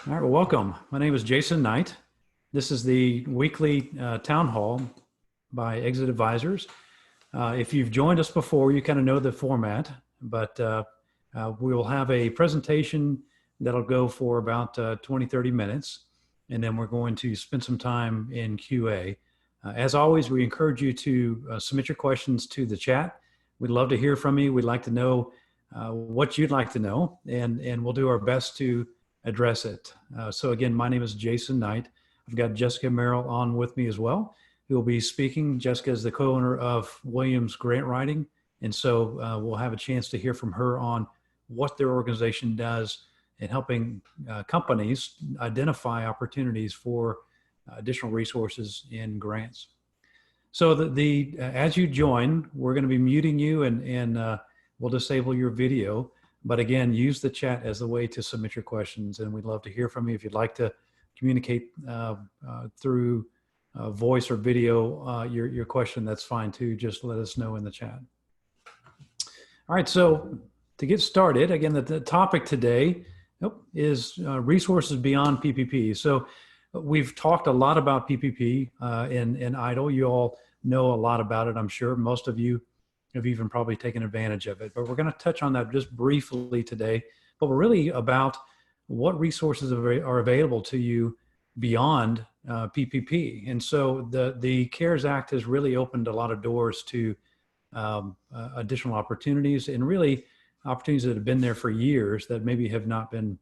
All right, well, welcome. My name is Jason Knight. This is the weekly town hall by Exit Advisors. If you've joined us before, you kind of know the format, but we will have a presentation that'll go for about 20, 30 minutes, and then we're going to spend some time in QA. As always, we encourage you to submit your questions to the chat. We'd love to hear from you. We'd like to know what you'd like to know, and we'll do our best to address it. So again, my name is Jason Knight. I've got Jessica Merrill on with me as well, who will be speaking. Jessica is the co-owner of Williams Grant Writing. And so we'll have a chance to hear from her on what their organization does in helping companies identify opportunities for additional resources in grants. So as you join, we're going to be muting you and we'll disable your video. But again, use the chat as the way to submit your questions, and we'd love to hear from you. If you'd like to communicate through voice or video your question, that's fine too. Just let us know in the chat. All right, so to get started, again, the topic today is resources beyond PPP. So we've talked a lot about PPP in EIDL. You all know a lot about it, I'm sure. Most of you have even probably taken advantage of it. But we're going to touch on that just briefly today. But we're really about what resources are available to you beyond PPP. And so the CARES Act has really opened a lot of doors to additional opportunities, and really opportunities that have been there for years that maybe have not been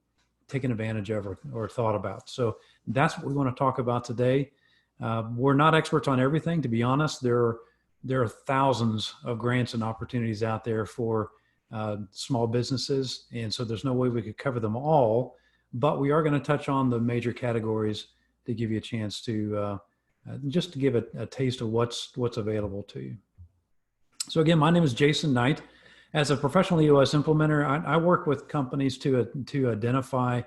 taken advantage of or thought about. So that's what we want to talk about today. We're not experts on everything, to be honest. There are thousands of grants and opportunities out there for small businesses. And so there's no way we could cover them all, but we are going to touch on the major categories to give you a chance to just to give a taste of what's available to you. So again, my name is Jason Knight. As a professional EOS implementer, I work with companies to identify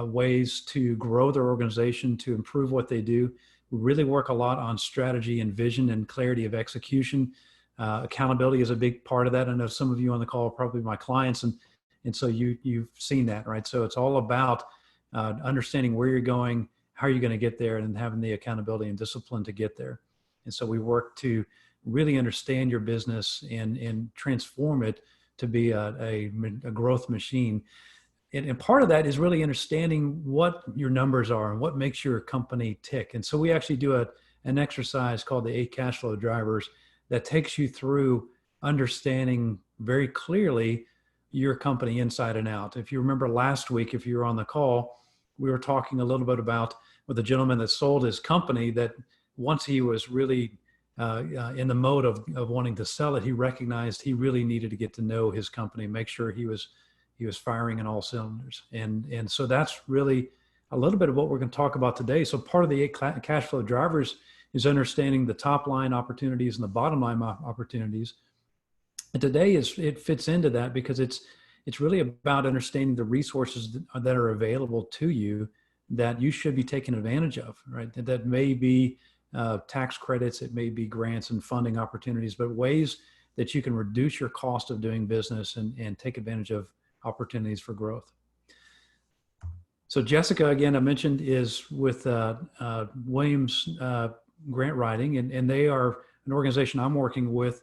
ways to grow their organization, to improve what they do. We really work a lot on strategy and vision and clarity of execution. Accountability is a big part of that. I know some of you on the call are probably my clients, and so you've seen that, right? So it's all about understanding where you're going, how you're going to get there, and having the accountability and discipline to get there. And so we work to really understand your business and transform it to be a growth machine. And part of that is really understanding what your numbers are and what makes your company tick. And so we actually do an exercise called the 8 cash flow drivers that takes you through understanding very clearly your company inside and out. If you remember last week, if you were on the call, we were talking a little bit about with a gentleman that sold his company, that once he was really in the mode of wanting to sell it, he recognized he really needed to get to know his company, make sure he was firing in all cylinders. And so that's really a little bit of what we're going to talk about today. So part of the 8 cash flow drivers is understanding the top line opportunities and the bottom line opportunities. And today it fits into that because it's really about understanding the resources that are available to you that you should be taking advantage of, right? That may be tax credits, it may be grants and funding opportunities, but ways that you can reduce your cost of doing business and take advantage of opportunities for growth. So Jessica, again, I mentioned, is with Williams Grant Writing, and they are an organization I'm working with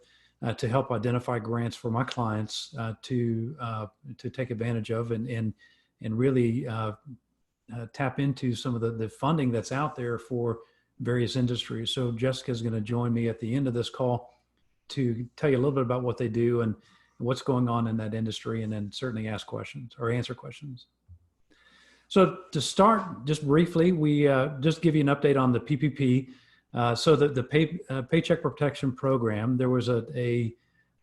to help identify grants for my clients to take advantage of and really tap into some of the funding that's out there for various industries. So Jessica is going to join me at the end of this call to tell you a little bit about what they do and what's going on in that industry, and then certainly ask questions or answer questions. So to start, just briefly, we just give you an update on the PPP. So the Paycheck Protection Program, there was an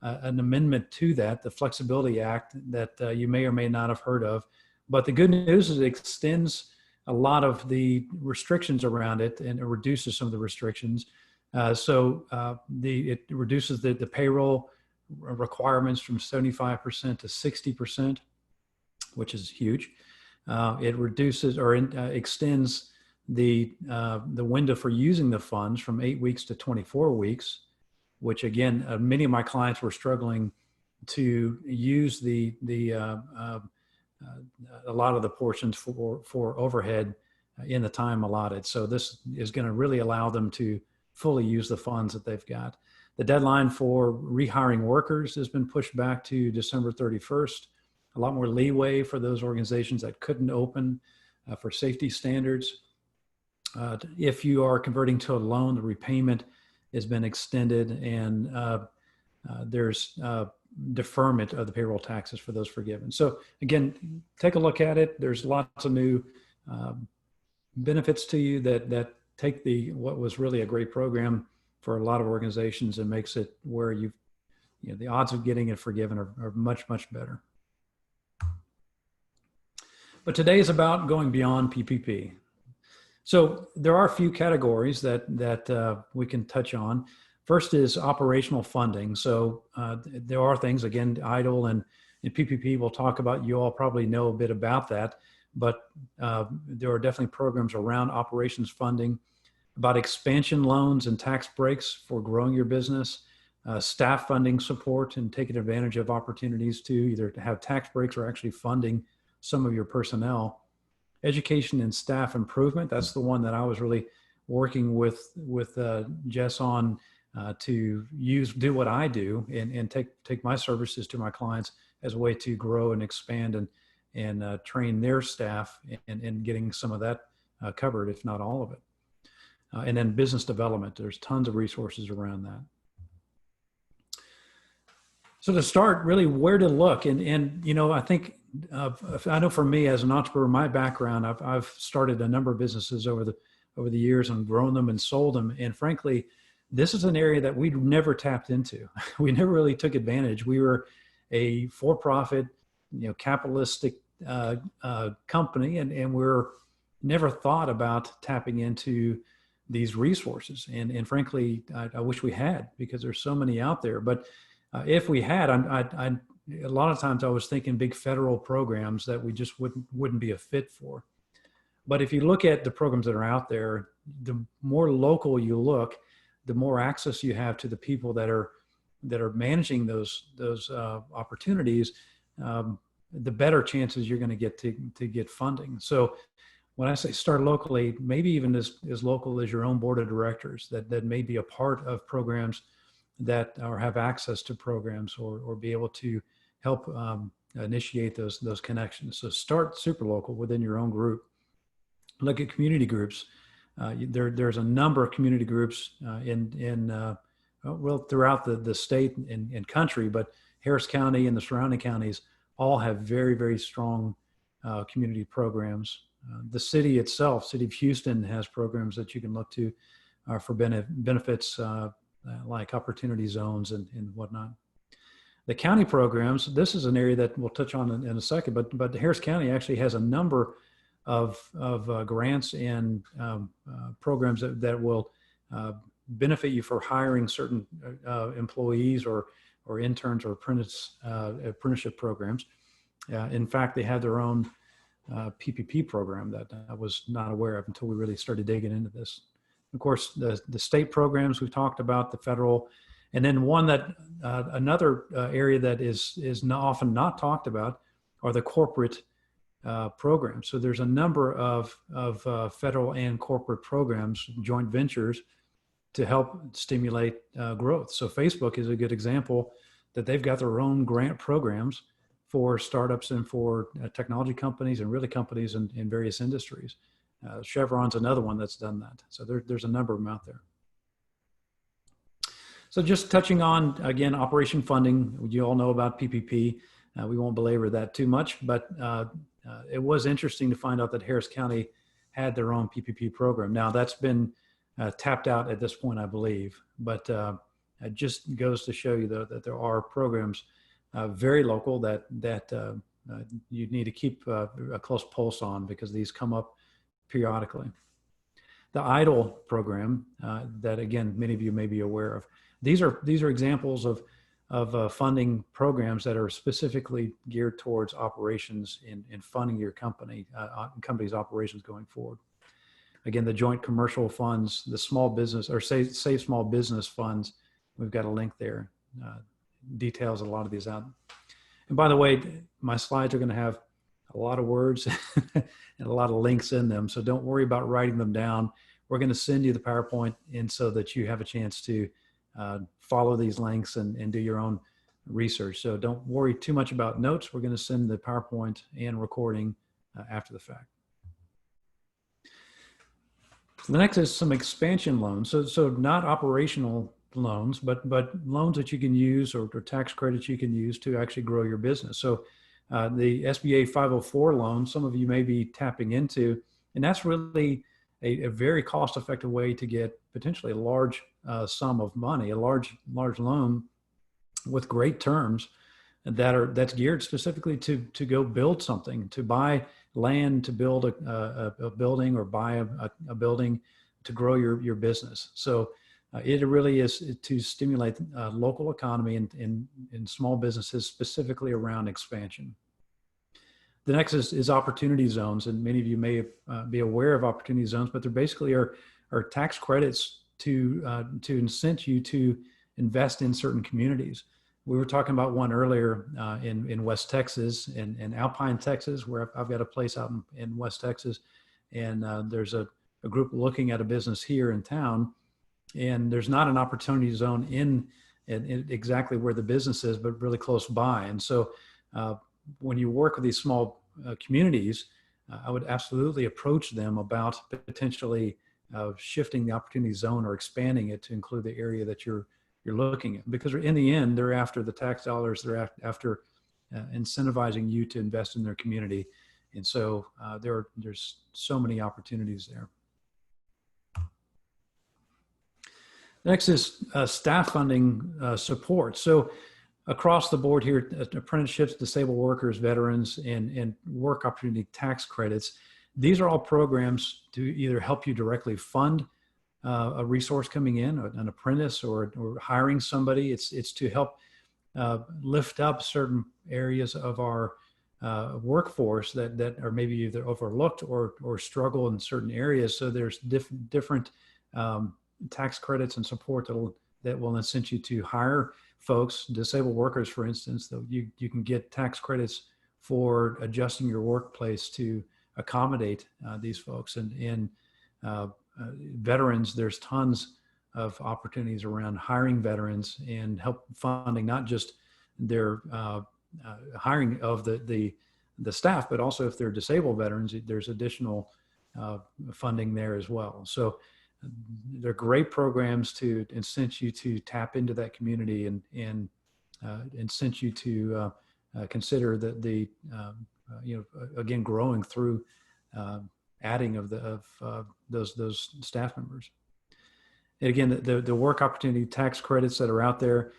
amendment to that, the Flexibility Act, that you may or may not have heard of. But the good news is it extends a lot of the restrictions around it, and it reduces some of the restrictions. It reduces the payroll requirements from 75% to 60%, which is huge. It reduces or extends the window for using the funds from 8 weeks to 24 weeks, which again, many of my clients were struggling to use the a lot of the portions for overhead in the time allotted. So this is going to really allow them to fully use the funds that they've got. The deadline for rehiring workers has been pushed back to December 31st. A lot more leeway for those organizations that couldn't open for safety standards. If you are converting to a loan, the repayment has been extended, and there's deferment of the payroll taxes for those forgiven. So again, take a look at it. There's lots of new benefits to you that take what was really a great program for a lot of organizations and makes it where the odds of getting it forgiven are much, much better. But today is about going beyond PPP. So there are a few categories that we can touch on. First is operational funding. So there are things, again, EIDL and PPP we'll talk about. You all probably know a bit about that, but there are definitely programs around operations funding, about expansion loans and tax breaks for growing your business, staff funding support and taking advantage of opportunities to either to have tax breaks or actually funding some of your personnel. Education and staff improvement, that's the one that I was really working with Jess on to do what I do and take my services to my clients as a way to grow and expand and train their staff and getting some of that covered, if not all of it. And then business development, there's tons of resources around that. So to start, really where to look, and I think I know for me as an entrepreneur, my background, I've started a number of businesses over the years and grown them and sold them. And frankly, this is an area that we never tapped into. We never really took advantage. We were a for-profit, capitalistic company, and we're never thought about tapping into these resources. And frankly, I wish we had, because there's so many out there. But if we had, a lot of times I was thinking big federal programs that we just wouldn't be a fit for. But if you look at the programs that are out there, the more local you look, the more access you have to the people that are managing those opportunities, the better chances you're going to get to get funding. So when I say start locally, maybe even as local as your own board of directors that may be a part of programs that or have access to programs or be able to help initiate those connections. So start super local within your own group. Look at community groups. There's a number of community groups throughout the state and country, but Harris County and the surrounding counties all have very, very strong community programs. The city itself, City of Houston, has programs that you can look to for benefits like opportunity zones and whatnot. The county programs, this is an area that we'll touch on in a second, but Harris County actually has a number of grants and programs that will benefit you for hiring certain employees or interns or apprenticeship programs. In fact, they have their own PPP program that I was not aware of until we really started digging into this. Of course, the state programs we've talked about, the federal, and then one that another area that is often not talked about are the corporate programs. So there's a number of federal and corporate programs, joint ventures, to help stimulate growth. So Facebook is a good example that they've got their own grant programs for startups and for technology companies and really companies in various industries. Chevron's another one that's done that. So there's a number of them out there. So just touching on, again, operation funding, you all know about PPP. We won't belabor that too much, but it was interesting to find out that Harris County had their own PPP program. Now that's been tapped out at this point, I believe, but it just goes to show you though that there are programs very local that you need to keep a close pulse on, because these come up periodically. The EIDL program that, again, many of you may be aware of. These are examples of funding programs that are specifically geared towards operations and funding your company's operations going forward. Again, the joint commercial funds, the small business or save small business funds, we've got a link there. Details a lot of these out. And by the way, my slides are going to have a lot of words and a lot of links in them. So don't worry about writing them down. We're going to send you the PowerPoint in so that you have a chance to follow these links and do your own research. So don't worry too much about notes. We're going to send the PowerPoint and recording after the fact. So the next is some expansion loans. So not operational loans, but loans that you can use or tax credits you can use to actually grow your business. So the SBA 504 loan, some of you may be tapping into, and that's really a very cost-effective way to get potentially a large sum of money, a large loan with great terms that's geared specifically to go build something, to buy land, to build a building, or buy a building to grow your business. So it really is to stimulate local economy and small businesses, specifically around expansion. The next is opportunity zones, and many of you may be aware of opportunity zones, but they basically are tax credits to incent you to invest in certain communities. We were talking about one earlier in West Texas, in Alpine, Texas, where I've got a place out in West Texas, and there's a group looking at a business here in town, and there's not an opportunity zone in exactly where the business is, but really close by. And so when you work with these small communities, I would absolutely approach them about potentially shifting the opportunity zone or expanding it to include the area that you're looking at, because in the end, they're after the tax dollars, they're after incentivizing you to invest in their community. And so there's so many opportunities there. Next is staff funding support. So across the board here, apprenticeships, disabled workers, veterans, and work opportunity tax credits, these are all programs to either help you directly fund a resource coming in, an apprentice, or hiring somebody. It's to help lift up certain areas of our workforce that are maybe either overlooked or struggle in certain areas. So there's different tax credits and support that will incent you to hire folks, disabled workers, for instance. That you can get tax credits for adjusting your workplace to accommodate these folks. And veterans, there's tons of opportunities around hiring veterans and help funding not just their hiring of the staff, but also if they're disabled veterans, there's additional funding there as well. So they're great programs to incent you to tap into that community and incent you to consider the again, growing through adding of those staff members. And again, the work opportunity tax credits that are out there,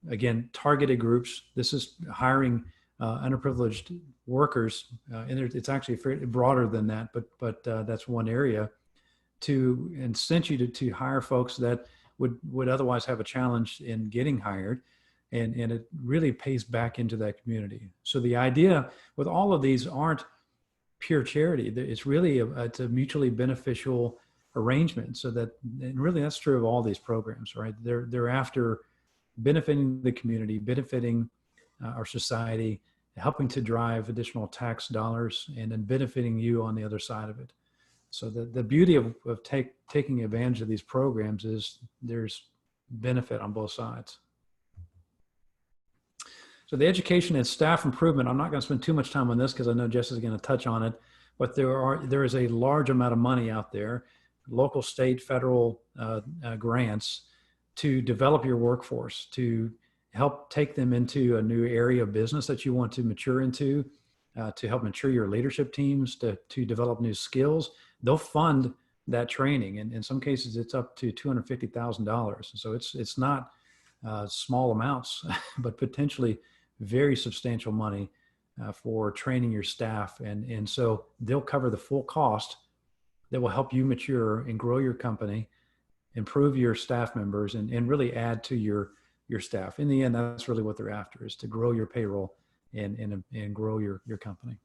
again, targeted groups. This is hiring underprivileged workers, and it's actually broader than that, but that's one area to incent you to hire folks that would otherwise have a challenge in getting hired, and it really pays back into that community. So the idea with all of these aren't pure charity. It's really it's a mutually beneficial arrangement. So that, and really that's true of all these programs, right? They're after benefiting the community, benefiting our society, helping to drive additional tax dollars, and then benefiting you on the other side of it. So the beauty of taking advantage of these programs is there's benefit on both sides. So the education and staff improvement, I'm not going to spend too much time on this because I know Jess is going to touch on it, but there is a large amount of money out there, local, state, federal grants to develop your workforce, to help take them into a new area of business that you want to mature into, to help mature your leadership teams, to develop new skills. They'll fund that training, and in some cases it's up to $250,000. So it's not small amounts, but potentially very substantial money for training your staff. And so they'll cover the full cost that will help you mature and grow your company, improve your staff members, and really add to your staff. In the end, that's really what they're after, is to grow your payroll and grow your company.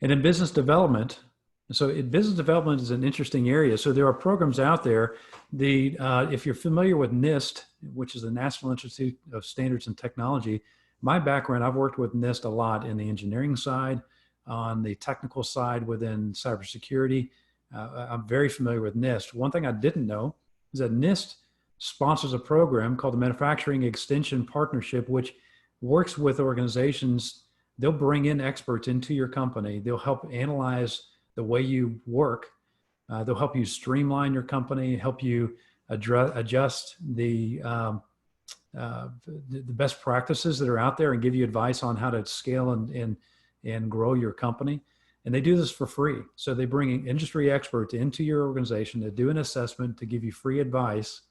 And in business development, business development is an interesting area. So there are programs out there. If you're familiar with NIST, which is the National Institute of Standards and Technology, my background, I've worked with NIST a lot in the engineering side, on the technical side within cybersecurity. I'm very familiar with NIST. One thing I didn't know is that NIST sponsors a program called the Manufacturing Extension Partnership, which works with organizations. They'll bring in experts into your company. They'll help analyze the way you work. They'll help you streamline your company, help you adjust the best practices that are out there, and give you advice on how to scale and grow your company. And they do this for free. So they bring industry experts into your organization to do an assessment, to give you free advice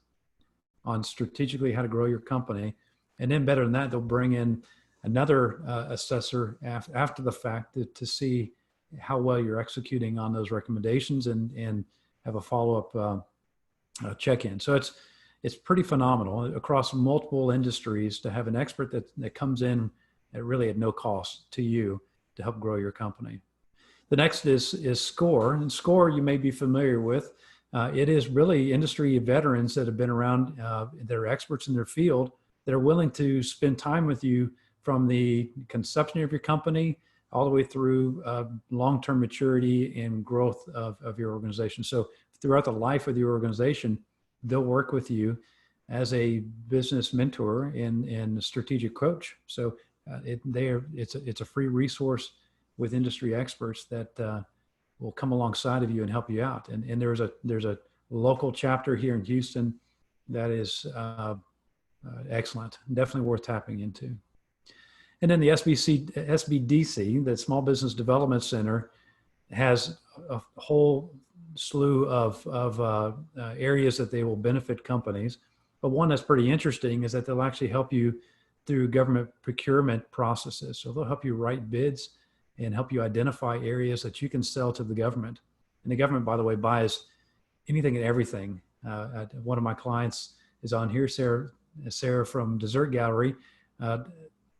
on strategically how to grow your company. And then better than that, they'll bring in another assessor after the fact to see how well you're executing on those recommendations, and have a follow-up check-in. So it's pretty phenomenal across multiple industries to have an expert that comes in at no cost to you to help grow your company. The next is SCORE. And SCORE you may be familiar with. It is really industry veterans that have been around, that are experts in their field, that are willing to spend time with you from the conception of your company all the way through long-term maturity and growth of your organization. So throughout the life of your organization, they'll work with you as a business mentor and a strategic coach. So it's a free resource with industry experts that will come alongside of you and help you out. And there's a local chapter here in Houston that is excellent, definitely worth tapping into. And then the SBDC, the Small Business Development Center, has a whole slew of areas that they will benefit companies. But one that's pretty interesting is that they'll actually help you through government procurement processes. So they'll help you write bids and help you identify areas that you can sell to the government. And the government, by the way, buys anything and everything. One of my clients is on here, Sarah from Dessert Gallery.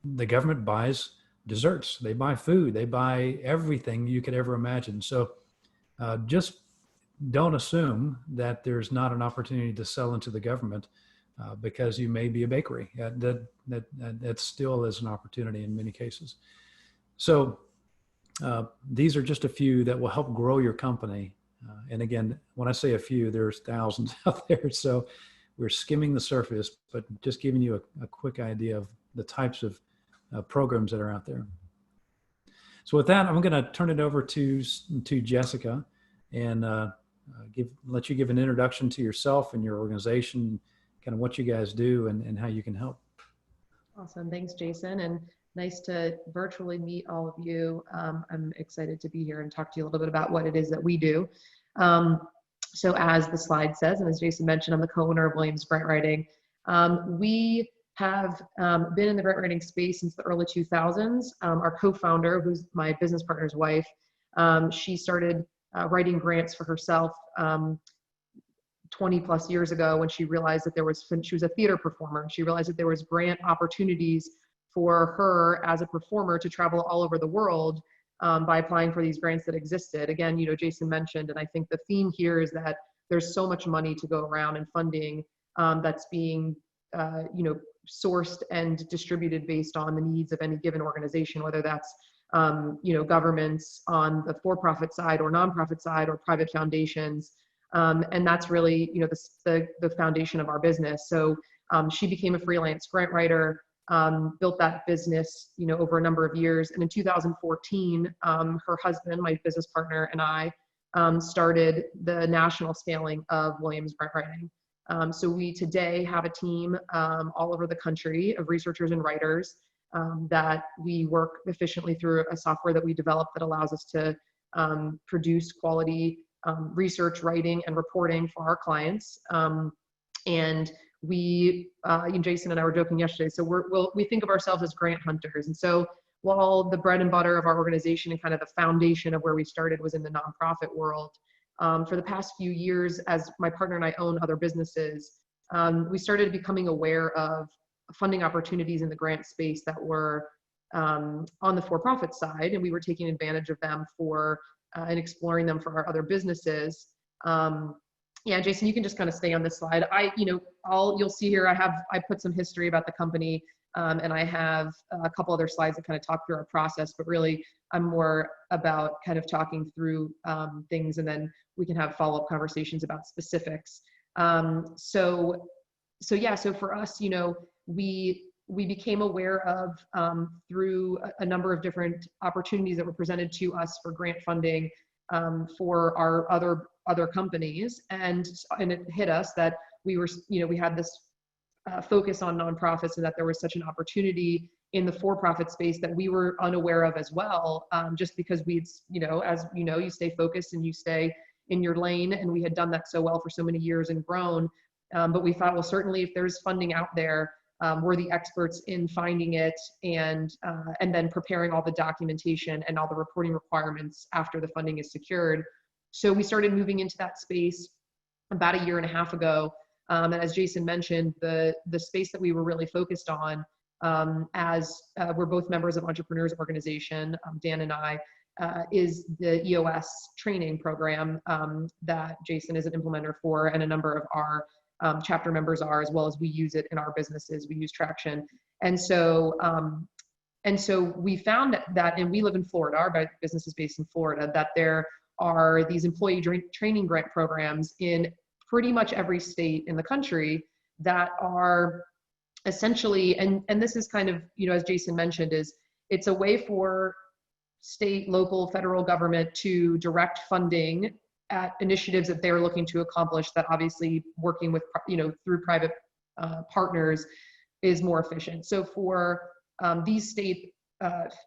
The government buys desserts. They buy food. They buy everything you could ever imagine. So just don't assume that there's not an opportunity to sell into the government because you may be a bakery. That still is an opportunity in many cases. So these are just a few that will help grow your company. And again, when I say a few, there's thousands out there. So we're skimming the surface, but just giving you a quick idea of the types of programs that are out there. So with that, I'm going to turn it over to Jessica and let you give an introduction to yourself and your organization, kind of what you guys do and how you can help. Awesome. Thanks, Jason. And nice to virtually meet all of you. I'm excited to be here and talk to you a little bit about what it is that we do. So as the slide says, and as Jason mentioned, I'm the co-owner of Williams Grant Writing. We have been in the grant writing space since the early 2000s. Our co-founder, who's my business partner's wife, she started writing grants for herself 20 plus years ago when she realized that she was a theater performer. She realized that there was grant opportunities for her as a performer to travel all over the world by applying for these grants that existed. Again, Jason mentioned, and I think the theme here is that there's so much money to go around and funding that's being sourced and distributed based on the needs of any given organization, whether that's governments on the for-profit side or nonprofit side or private foundations. And that's really, the foundation of our business. So she became a freelance grant writer, built that business, over a number of years. And in 2014, her husband, my business partner, and I started the national scaling of Williams Grant Writing. So we today have a team all over the country of researchers and writers that we work efficiently through a software that we developed that allows us to produce quality research, writing, and reporting for our clients. And we, Jason and I were joking yesterday, so we think of ourselves as grant hunters. And so while the bread and butter of our organization and kind of the foundation of where we started was in the nonprofit world, for the past few years, as my partner and I own other businesses, we started becoming aware of funding opportunities in the grant space that were on the for-profit side, and we were taking advantage of them and exploring them for our other businesses. Yeah, Jason, you can just kind of stay on this slide. You'll see here, I put some history about the company. And I have a couple other slides that kind of talk through our process, but really I'm more about kind of talking through things, and then we can have follow-up conversations about specifics. So yeah, so for us, we became aware of through a number of different opportunities that were presented to us for grant funding for our other companies, and it hit us that we were, we had this focus on nonprofits, and that there was such an opportunity in the for-profit space that we were unaware of as well, just because we'd, as you stay focused and you stay in your lane, and we had done that so well for so many years and grown. But we thought, well, certainly if there's funding out there, we're the experts in finding it and then preparing all the documentation and all the reporting requirements after the funding is secured. So we started moving into that space about a year and a half ago. And as Jason mentioned, the space that we were really focused on, as we're both members of Entrepreneurs Organization, Dan and I, is the EOS training program that Jason is an implementer for, and a number of our chapter members are, as well as we use it in our businesses. We use Traction. And so we found that, and we live in Florida, our business is based in Florida, that there are these employee training grant programs in pretty much every state in the country that are essentially, and this is kind of, as Jason mentioned, it's a way for state, local, federal government to direct funding at initiatives that they're looking to accomplish, that obviously working with, through private partners is more efficient. So for these state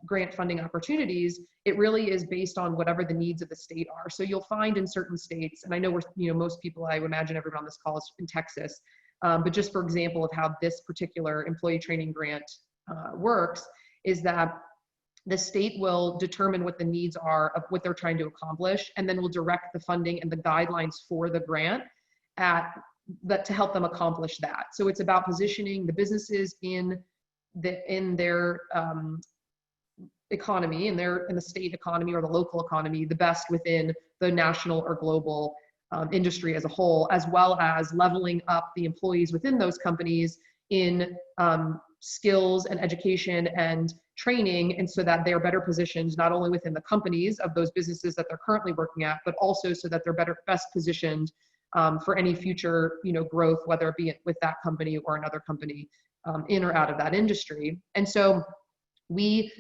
grant funding opportunities, it really is based on whatever the needs of the state are. So you'll find in certain states, and I know most people, I would imagine everyone on this call is in Texas, but just for example of how this particular employee training grant works, is that the state will determine what the needs are of what they're trying to accomplish, and then will direct the funding and the guidelines for the grant to help them accomplish that. So it's about positioning the businesses in their economy, in the state economy or the local economy, the best within the national or global industry as a whole, as well as leveling up the employees within those companies in skills and education and training, and so that they're better positioned not only within the companies of those businesses that they're currently working at, but also so that they're best positioned for any future growth, whether it be with that company or another company in or out of that industry. And so we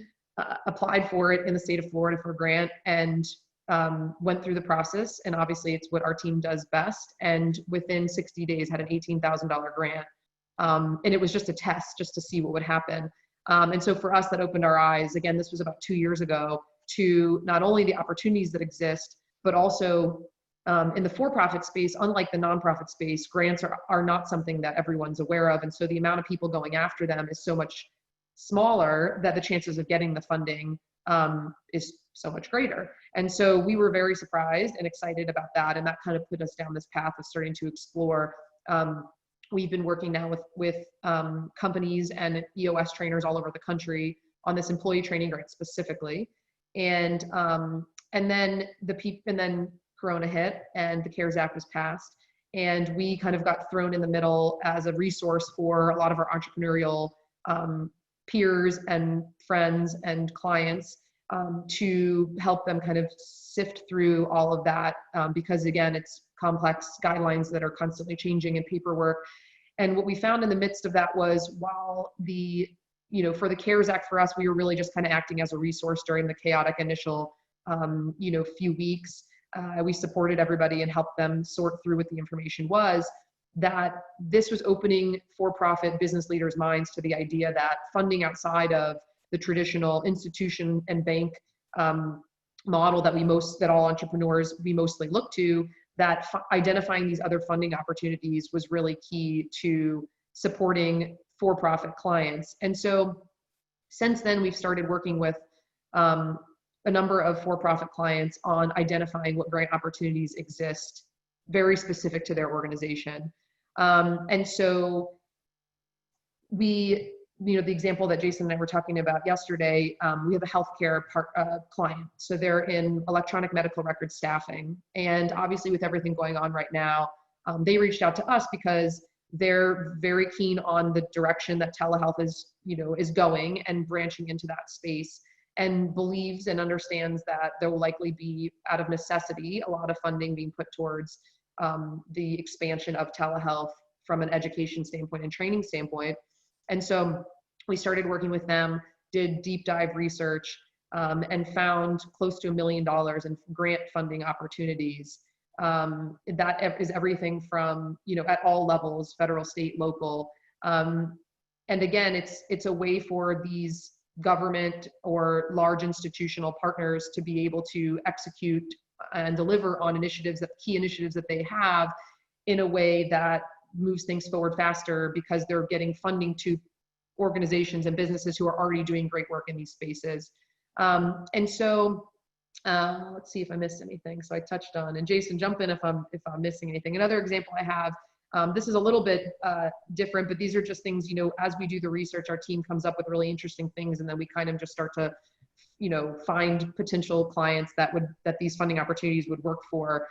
applied for it in the state of Florida for a grant, and went through the process, and obviously it's what our team does best, and within 60 days had an $18,000 grant. And it was just a test just to see what would happen. And so for us, that opened our eyes. Again, this was about 2 years ago, to not only the opportunities that exist, but also in the for-profit space, unlike the nonprofit space, grants are not something that everyone's aware of. And so the amount of people going after them is so much smaller that the chances of getting the funding is so much greater. And so we were very surprised and excited about that. And that kind of put us down this path of starting to explore. We've been working now with companies and EOS trainers all over the country on this employee training grant specifically. And then Corona hit and the CARES Act was passed. And we kind of got thrown in the middle as a resource for a lot of our entrepreneurial peers and friends and clients to help them kind of sift through all of that, because again, it's complex guidelines that are constantly changing and paperwork. And what we found in the midst of that was, while for the CARES Act, for us, we were really just kind of acting as a resource during the chaotic initial, few weeks. We supported everybody and helped them sort through what the information was. That this was opening for-profit business leaders' minds to the idea that funding outside of the traditional institution and bank model that all entrepreneurs we mostly look to, that identifying these other funding opportunities was really key to supporting for-profit clients. And so since then, we've started working with a number of for-profit clients on identifying what grant opportunities exist very specific to their organization. And so the example that Jason and I were talking about yesterday, we have a healthcare client. So they're in electronic medical record staffing. And obviously with everything going on right now, they reached out to us because they're very keen on the direction that telehealth is going and branching into that space, and believes and understands that there will likely be, out of necessity, a lot of funding being put towards the expansion of telehealth from an education standpoint and training standpoint. And so we started working with them, did deep dive research, and found close to $1 million in grant funding opportunities. That is everything from, at all levels, federal, state, local. And again, it's a way for these government or large institutional partners to be able to execute and deliver on key initiatives that they have, in a way that moves things forward faster, because they're getting funding to organizations and businesses who are already doing great work in these spaces. And so let's see if I missed anything. So I touched on, and Jason, jump in if I'm missing anything. Another example I have, this is a little bit different, but these are just things, as we do the research, our team comes up with really interesting things, and then we kind of just start to, find potential clients that these funding opportunities would work for,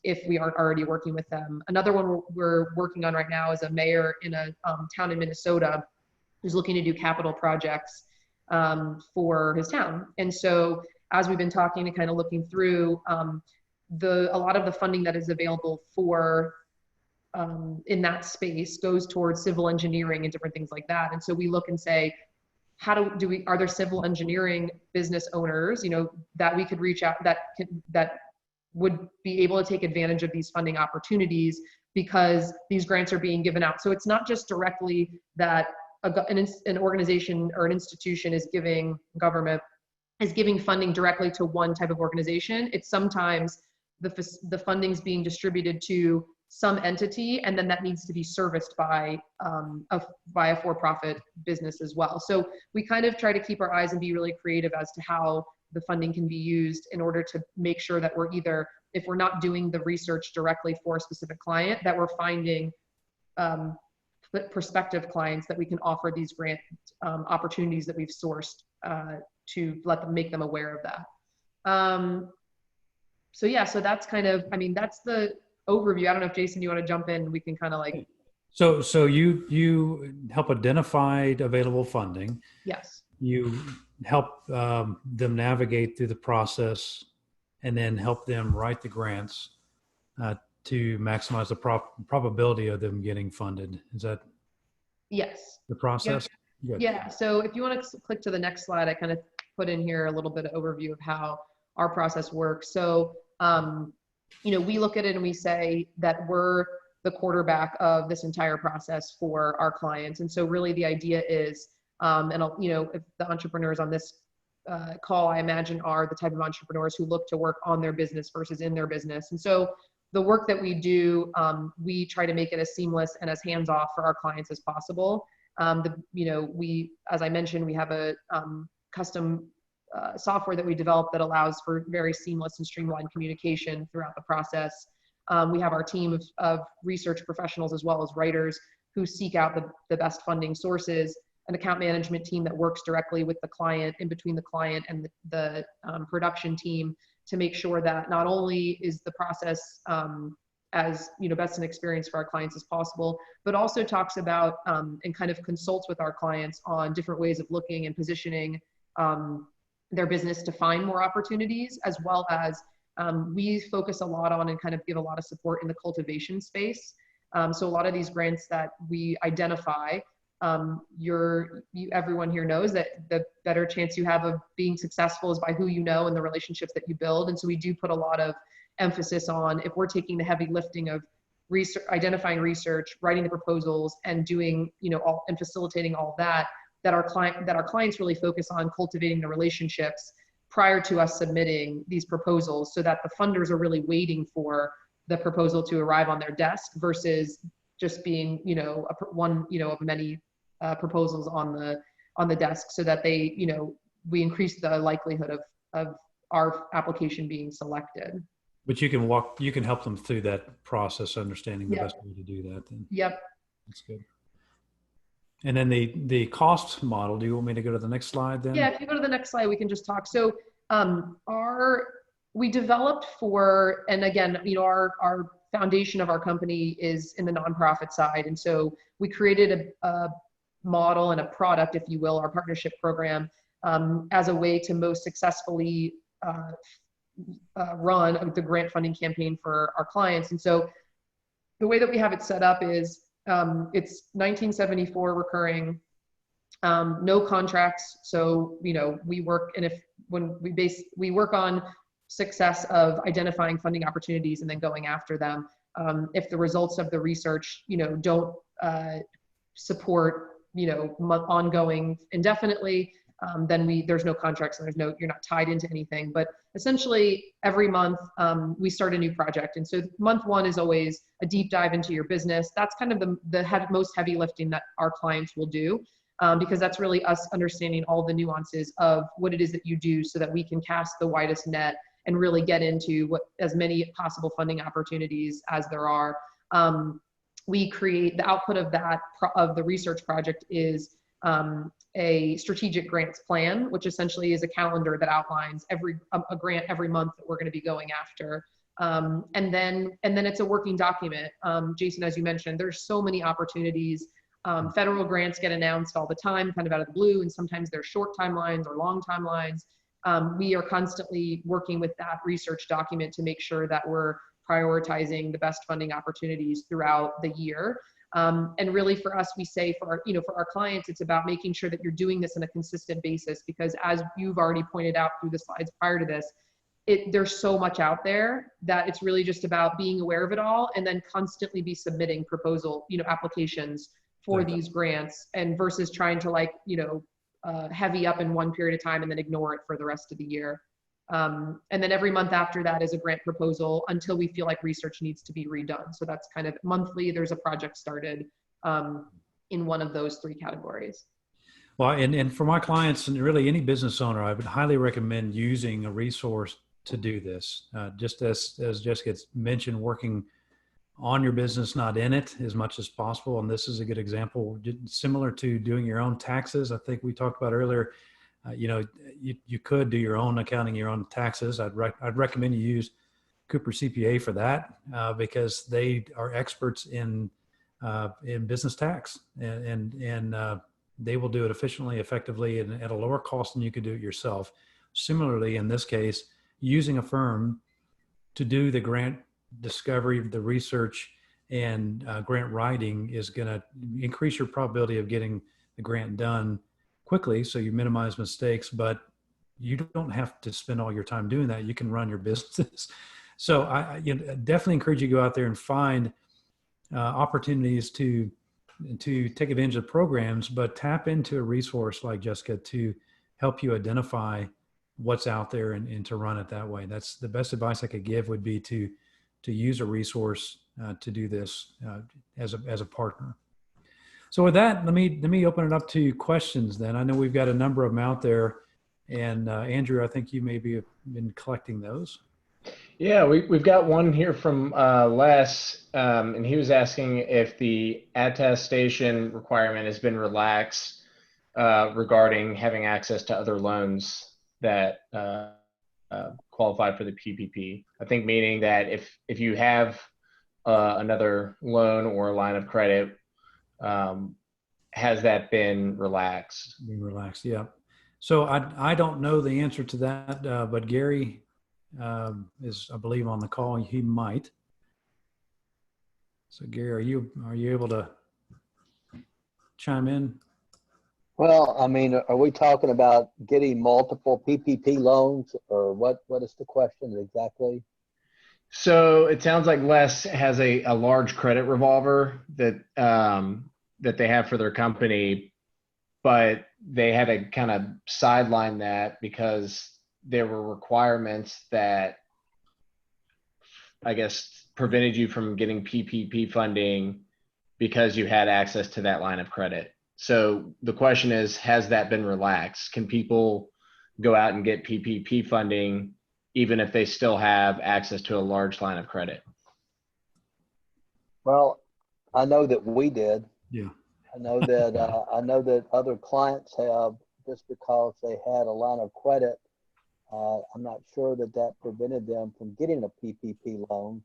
if we aren't already working with them. Another one we're working on right now is a mayor in a town in Minnesota who's looking to do capital projects for his town. And so as we've been talking and kind of looking through, a lot of the funding that is available for in that space goes towards civil engineering and different things like that. And so we look and say, are there civil engineering business owners, that we could reach out, that would be able to take advantage of these funding opportunities, because these grants are being given out. So it's not just directly that an organization or an institution is giving funding directly to one type of organization. It's sometimes the funding's being distributed to some entity, and then that needs to be serviced by a for-profit business as well. So we kind of try to keep our eyes and be really creative as to how the funding can be used, in order to make sure that we're either, if we're not doing the research directly for a specific client, that we're finding prospective clients that we can offer these grant opportunities that we've sourced, to make them aware of that. So that's kind of, that's the overview. I don't know if Jason, you want to jump in, we can kind of like. So you help identify available funding. Yes. You help them navigate through the process, and then help them write the grants to maximize the probability of them getting funded. Is that yes the process? Yep. Yeah. So if you want to click to the next slide, I kind of put in here a little bit of overview of how our process works. So we look at it and we say that we're the quarterback of this entire process for our clients. And so really the idea is, if the entrepreneurs on this call, I imagine, are the type of entrepreneurs who look to work on their business versus in their business. And so the work that we do, we try to make it as seamless and as hands-off for our clients as possible. As I mentioned, we have a custom software that we developed that allows for very seamless and streamlined communication throughout the process. We have our team of research professionals, as well as writers, who seek out the best funding sources, an account management team that works directly with the client, in between the client and the production team, to make sure that not only is the process as best an experience for our clients as possible, but also talks about and kind of consults with our clients on different ways of looking and positioning their business to find more opportunities, as well as we focus a lot on and kind of give a lot of support in the cultivation space. So a lot of these grants that we identify, everyone here knows that the better chance you have of being successful is by who you know and the relationships that you build. And so we do put a lot of emphasis on, if we're taking the heavy lifting of research, identifying research, writing the proposals, and doing, and facilitating all that our clients really focus on cultivating the relationships prior to us submitting these proposals, so that the funders are really waiting for the proposal to arrive on their desk, versus just being, one, of many proposals on the desk, so that they, we increase the likelihood of our application being selected. But you can help them through that process, understanding the best way to do that. Then. Yep. That's good. And then the cost model, do you want me to go to the next slide then? Yeah, if you go to the next slide, we can just talk. So we developed for, and again, our foundation of our company is in the nonprofit side. And so we created a model and a product, if you will, our partnership program, as a way to most successfully run the grant funding campaign for our clients. And so the way that we have it set up is it's 1974 recurring, no contracts. So, we work, and we work on success of identifying funding opportunities and then going after them. If the results of the research, don't support, ongoing indefinitely, then there's no contracts and you're not tied into anything. But essentially every month we start a new project. And so month one is always a deep dive into your business. That's kind of the most heavy lifting that our clients will do, because that's really us understanding all the nuances of what it is that you do so that we can cast the widest net and really get into as many possible funding opportunities as there are. We create the output of of the research project is a strategic grants plan, which essentially is a calendar that outlines a grant every month that we're going to be going after. And then it's a working document. Jason, as you mentioned, there's so many opportunities. Federal grants get announced all the time, kind of out of the blue, and sometimes they're short timelines or long timelines. We are constantly working with that research document to make sure that we're prioritizing the best funding opportunities throughout the year. And really for us, we say for our clients, it's about making sure that you're doing this on a consistent basis, because as you've already pointed out through the slides prior to this, there's so much out there that it's really just about being aware of it all and then constantly be submitting applications for these grants, and versus trying to heavy up in one period of time and then ignore it for the rest of the year. And then every month after that is a grant proposal until we feel like research needs to be redone. So that's kind of monthly, there's a project started in one of those three categories. Well, and for my clients and really any business owner, I would highly recommend using a resource to do this. Just as Jessica mentioned, working on your business, not in it, as much as possible. And this is a good example, similar to doing your own taxes. I think we talked about earlier. You could do your own accounting, your own taxes. I'd recommend you use Cooper CPA for that, because they are experts in business tax, and they will do it efficiently, effectively, and at a lower cost than you could do it yourself. Similarly, in this case, using a firm to do the grant discovery, the research, and grant writing is going to increase your probability of getting the grant done quickly, so you minimize mistakes, but you don't have to spend all your time doing that. You can run your business. So I definitely encourage you to go out there and find opportunities to take advantage of programs, but tap into a resource like Jessica to help you identify what's out there and to run it that way. That's the best advice I could give, would be to use a resource to do this as a partner. So with that, let me open it up to questions then. I know we've got a number of them out there, and Andrew, I think you maybe have been collecting those. Yeah, we've got one here from Les, and he was asking if the attestation requirement has been relaxed regarding having access to other loans that qualify for the PPP. I think meaning that if you have another loan or a line of credit, has that been relaxed? Being relaxed, yeah. So I don't know the answer to that, but Gary is, I believe, on the call. He might. So Gary, are you able to chime in? Well, I mean, are we talking about getting multiple PPP loans, or what is the question exactly? So it sounds like Les has a large credit revolver that they have for their company, but they had to kind of sideline that because there were requirements that, I guess, prevented you from getting PPP funding because you had access to that line of credit. So the question is, has that been relaxed? Can people go out and get PPP funding even if they still have access to a large line of credit? Well, I know that we did. Yeah. I know that other clients have, just because they had a line of credit. I'm not sure that prevented them from getting a PPP loan.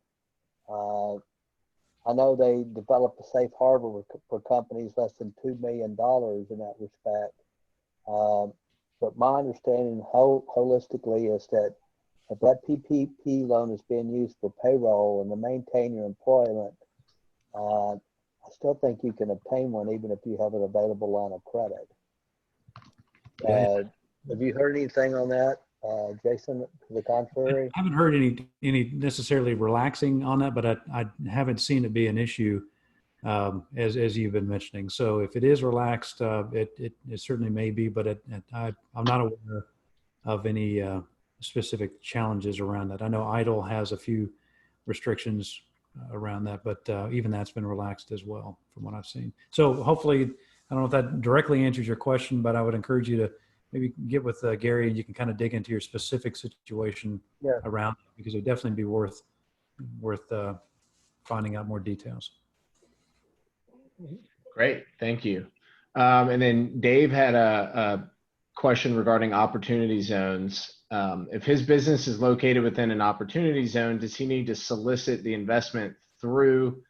I know they developed a safe harbor for companies less than $2 million in that respect. But my understanding holistically is that if that PPP loan is being used for payroll and to maintain your employment, I still think you can obtain one even if you have an available line of credit. Have you heard anything on that, Jason, to the contrary? I haven't heard any necessarily relaxing on that, but I haven't seen it be an issue as you've been mentioning. So if it is relaxed, it certainly may be, but I'm not aware of any specific challenges around that. I know IDLE has a few restrictions around that, but even that's been relaxed as well from what I've seen. So hopefully, I don't know if that directly answers your question, but I would encourage you to maybe get with Gary and you can kind of dig into your specific situation around it, because it would definitely be worth finding out more details. Great, thank you. And then Dave had a question regarding opportunity zones. If his business is located within an opportunity zone, does he need to solicit the investment through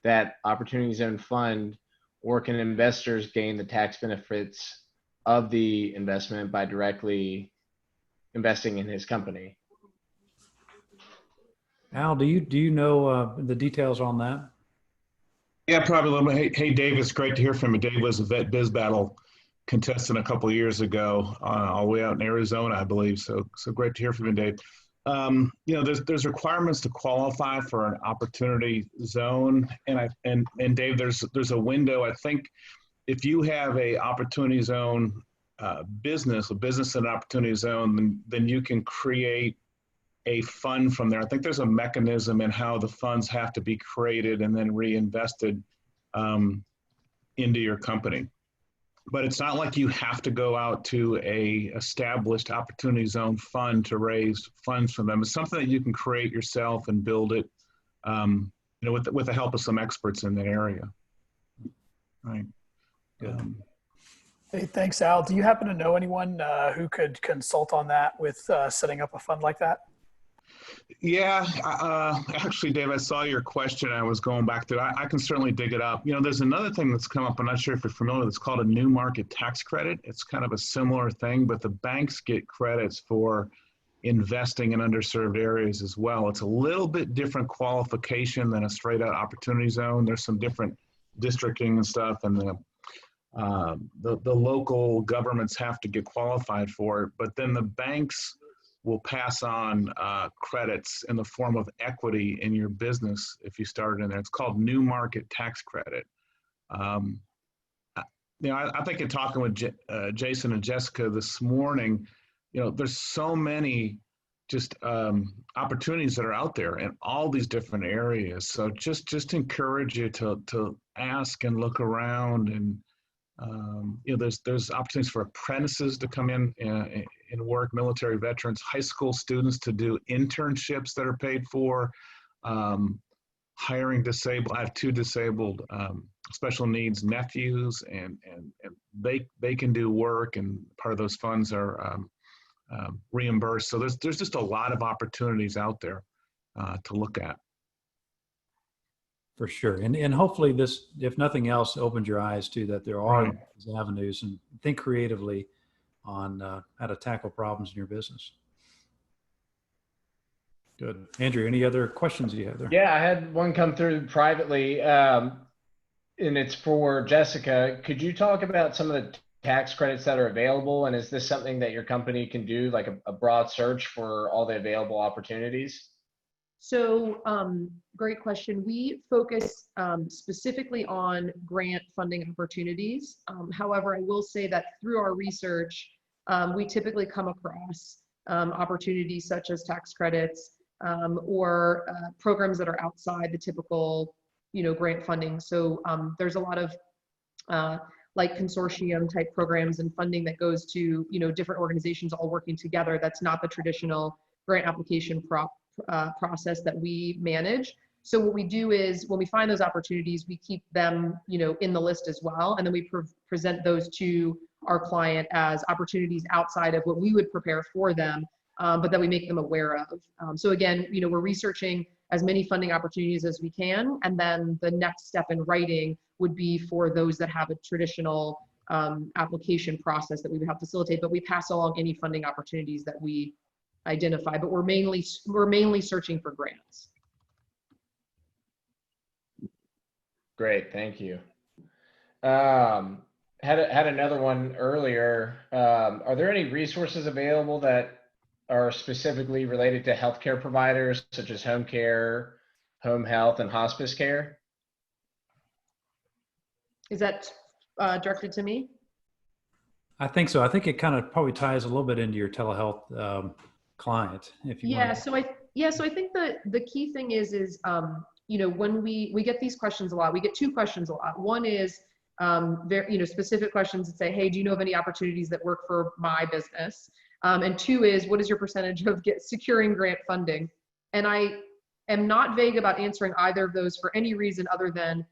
that opportunity zone fund, or can investors gain the tax benefits of the investment by directly investing in his company? Al, do you know the details on that? Yeah, probably a little bit. Hey, Dave, it's great to hear from you. Dave was a vet biz battle contestant a couple of years ago, all the way out in Arizona, I believe. So great to hear from you, Dave. You know, there's requirements to qualify for an opportunity zone, and Dave, there's a window. I think if you have a opportunity zone a business in an opportunity zone, then you can create a fund from there. I think there's a mechanism in how the funds have to be created and then reinvested into your company. But it's not like you have to go out to a established opportunity zone fund to raise funds from them. It's something that you can create yourself and build it, you know, with the help of some experts in that area. Right. Good. Hey, thanks, Al. Do you happen to know anyone who could consult on that with setting up a fund like that? Yeah, actually, Dave, I saw your question. I was going back to it. I can certainly dig it up. You know, there's another thing that's come up. I'm not sure if you're familiar with it. It's called a new market tax credit. It's kind of a similar thing, but the banks get credits for investing in underserved areas as well. It's a little bit different qualification than a straight out opportunity zone. There's some different districting and stuff, and the local governments have to get qualified for it, but then the banks will pass on credits in the form of equity in your business if you started in there. It's called new market tax credit. You know, I think in talking with Jason and Jessica this morning, you know, there's so many just opportunities that are out there in all these different areas. So just encourage you to ask and look around, and you know, there's opportunities for apprentices to come in and work, military veterans, high school students to do internships that are paid for, hiring disabled. I have two disabled special needs nephews, and they can do work, and part of those funds are reimbursed. So there's just a lot of opportunities out there to look at. For sure. And hopefully this, if nothing else, opens your eyes to that there are these avenues, and think creatively on how to tackle problems in your business. Good. Andrew, any other questions you have there? Yeah, I had one come through privately, and it's for Jessica. Could you talk about some of the tax credits that are available? And is this something that your company can do, like a broad search for all the available opportunities? So great question. We focus specifically on grant funding opportunities. However, I will say that through our research, we typically come across opportunities such as tax credits or programs that are outside the typical, you know, grant funding. So there's a lot of like consortium type programs and funding that goes to, you know, different organizations all working together. That's not the traditional grant application process that we manage. So what we do is when we find those opportunities, we keep them, you know, in the list as well. And then we present those to our client as opportunities outside of what we would prepare for them, but that we make them aware of. So again, you know, we're researching as many funding opportunities as we can. And then the next step in writing would be for those that have a traditional application process that we would help facilitate, but we pass along any funding opportunities that we identify, but we're mainly searching for grants. Great, thank you. Had another one earlier. Are there any resources available that are specifically related to healthcare providers, such as home care, home health, and hospice care? Is that directed to me? I think so. I think it kind of probably ties a little bit into your telehealth client, if you Yeah. want. So I think the key thing is you know, when we get these questions a lot, we get two questions a lot. One is very, you know, specific questions that say, hey, do you know of any opportunities that work for my business? And two is, what is your percentage of securing grant funding? And I am not vague about answering either of those for any reason other than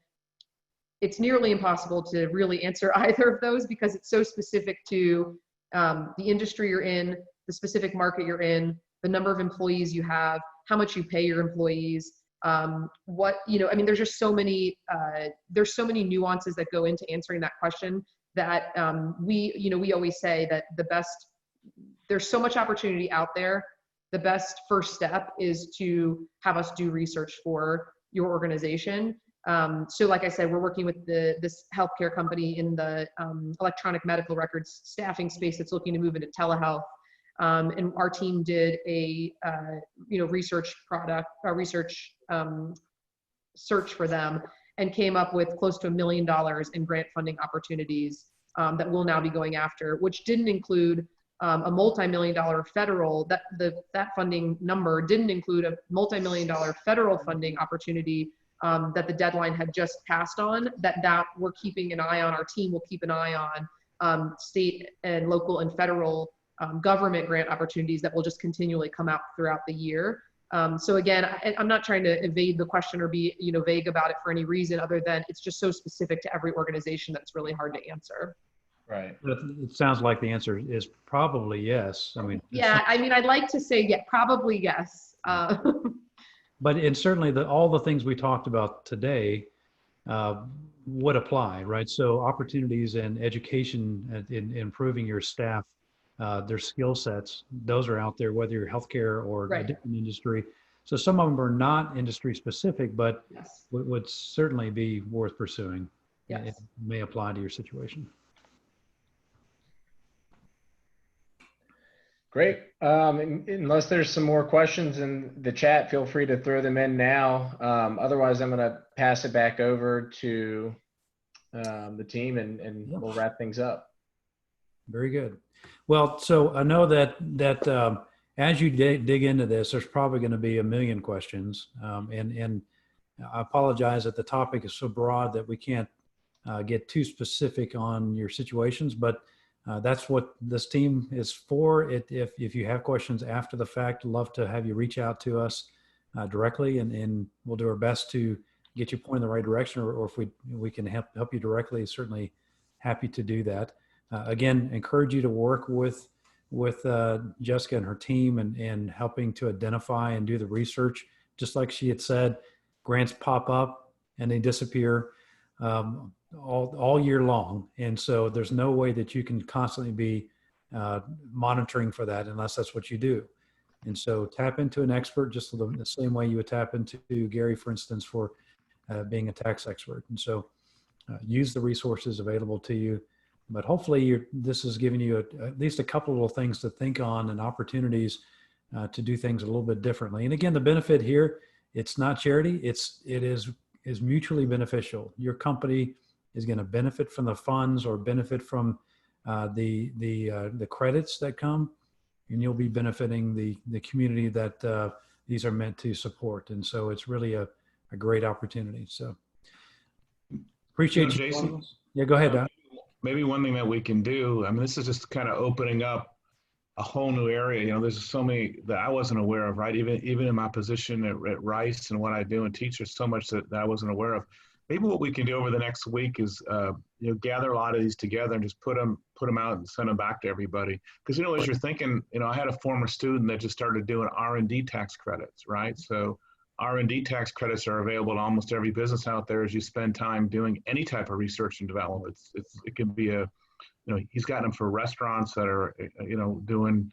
it's nearly impossible to really answer either of those because it's so specific to the industry you're in, the specific market you're in, the number of employees you have, how much you pay your employees, what, you know, I mean, there's just so many, there's so many nuances that go into answering that question that we always say that there's so much opportunity out there. The best first step is to have us do research for your organization. So like I said, we're working with this healthcare company in the electronic medical records staffing space that's looking to move into telehealth. And our team did a research search for them and came up with close to $1 million in grant funding opportunities that we'll now be going after, which didn't include a multi-million-dollar federal, that funding number didn't include a multi-million-dollar federal funding opportunity that the deadline had just passed on, that we're keeping an eye on, our team will keep an eye on state and local and federal government grant opportunities that will just continually come out throughout the year. So again, I'm not trying to evade the question or be vague about it for any reason other than it's just so specific to every organization that it's really hard to answer. Right. It sounds like the answer is probably yes. I mean, yeah, I mean, I'd like to say yeah, probably yes. But and certainly all the things we talked about today would apply, right? So opportunities and education in improving your staff, their skill sets, those are out there, whether you're healthcare or Right. a different industry. So some of them are not industry specific, but Yes. would certainly be worth pursuing. Yes. It may apply to your situation. Great. Unless there's some more questions in the chat, feel free to throw them in now. Otherwise, I'm going to pass it back over to the team and we'll wrap things up. Very good. Well, so I know that as you dig into this, there's probably going to be a million questions. And I apologize that the topic is so broad that we can't get too specific on your situations, but that's what this team is for. If you have questions after the fact, I'd love to have you reach out to us directly, and we'll do our best to get you pointed in the right direction, or if we can help you directly, certainly happy to do that. Again, encourage you to work with Jessica and her team and helping to identify and do the research. Just like she had said, grants pop up and they disappear all year long. And so there's no way that you can constantly be monitoring for that unless that's what you do. And so tap into an expert just the same way you would tap into Gary, for instance, for being a tax expert. And so use the resources available to you. But hopefully this has given you at least a couple of little things to think on and opportunities to do things a little bit differently. And again, the benefit here, it's not charity. It is mutually beneficial. Your company is going to benefit from the funds or benefit from the credits that come, and you'll be benefiting the community that these are meant to support. And so it's really a great opportunity. So appreciate you, Jason. Yeah, go ahead, Don. Maybe one thing that we can do, I mean, this is just kind of opening up a whole new area. There's so many that I wasn't aware of, right? Even in my position at Rice and what I do and teach, there's so much that I wasn't aware of. Maybe what we can do over the next week is, gather a lot of these together and just put them out and send them back to everybody. Because, as you're thinking, I had a former student that just started doing R&D tax credits, right? So R&D tax credits are available to almost every business out there as you spend time doing any type of research and development. It can be he's gotten them for restaurants that are, doing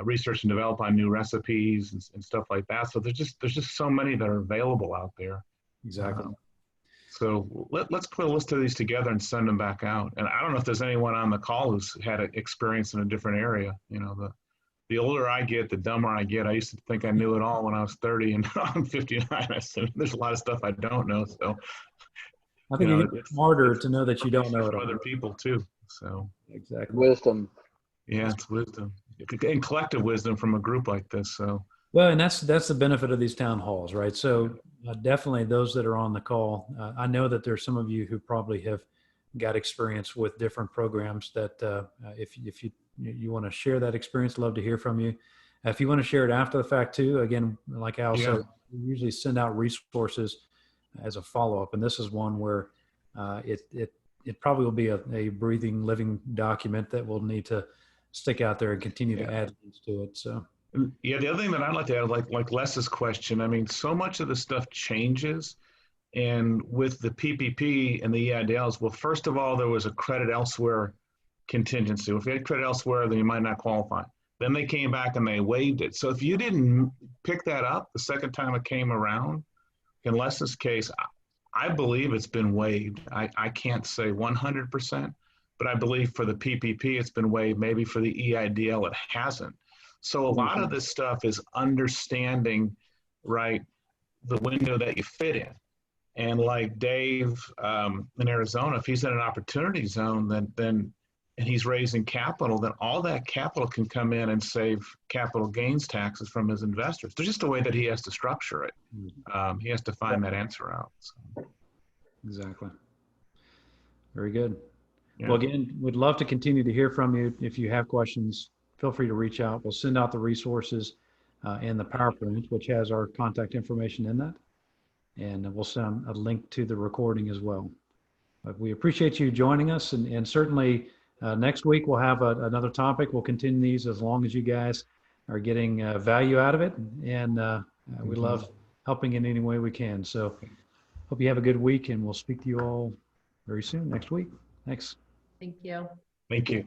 research and develop on new recipes and stuff like that. So there's just so many that are available out there. Exactly. So let's put a list of these together and send them back out. And I don't know if there's anyone on the call who's had an experience in a different area. The older I get, the dumber I get. I used to think I knew it all when I was 30, and now I'm 59. There's a lot of stuff I don't know. So I think it's harder to know that you don't know it all. Other people too. So exactly. Wisdom. Yeah, it's wisdom and collective wisdom from a group like this. So well, and that's the benefit of these town halls, right? So definitely those that are on the call, I know that there's some of you who probably have got experience with different programs that if you want to share that experience, love to hear from you. If you want to share it after the fact too, again, like Al said, we usually send out resources as a follow-up. And this is one where it probably will be a breathing, living document that we'll need to stick out there and continue to add things to it. So. Yeah, the other thing that I'd like to add, like Les's question, I mean, so much of the stuff changes. And with the PPP and the EIDLs, well, first of all, there was a credit elsewhere contingency. If you had credit elsewhere, then you might not qualify. Then they came back and they waived it. So if you didn't pick that up the second time it came around, in Les's case, I believe it's been waived. I can't say 100%, but I believe for the PPP, it's been waived. Maybe for the EIDL, it hasn't. So a lot of this stuff is understanding, right, the window that you fit in. And like Dave in Arizona, if he's in an opportunity zone, then and he's raising capital, then all that capital can come in and save capital gains taxes from his investors. There's just a way that he has to structure it. He has to find that answer out. So. Exactly. Very good. Yeah. Well, again, we'd love to continue to hear from you. If you have questions, feel free to reach out. We'll send out the resources and the PowerPoint, which has our contact information in that. And we'll send a link to the recording as well. But we appreciate you joining us. And certainly next week we'll have another topic. We'll continue these as long as you guys are getting value out of it. And we love helping in any way we can. So hope you have a good week, and we'll speak to you all very soon next week. Thanks. Thank you. Thank you.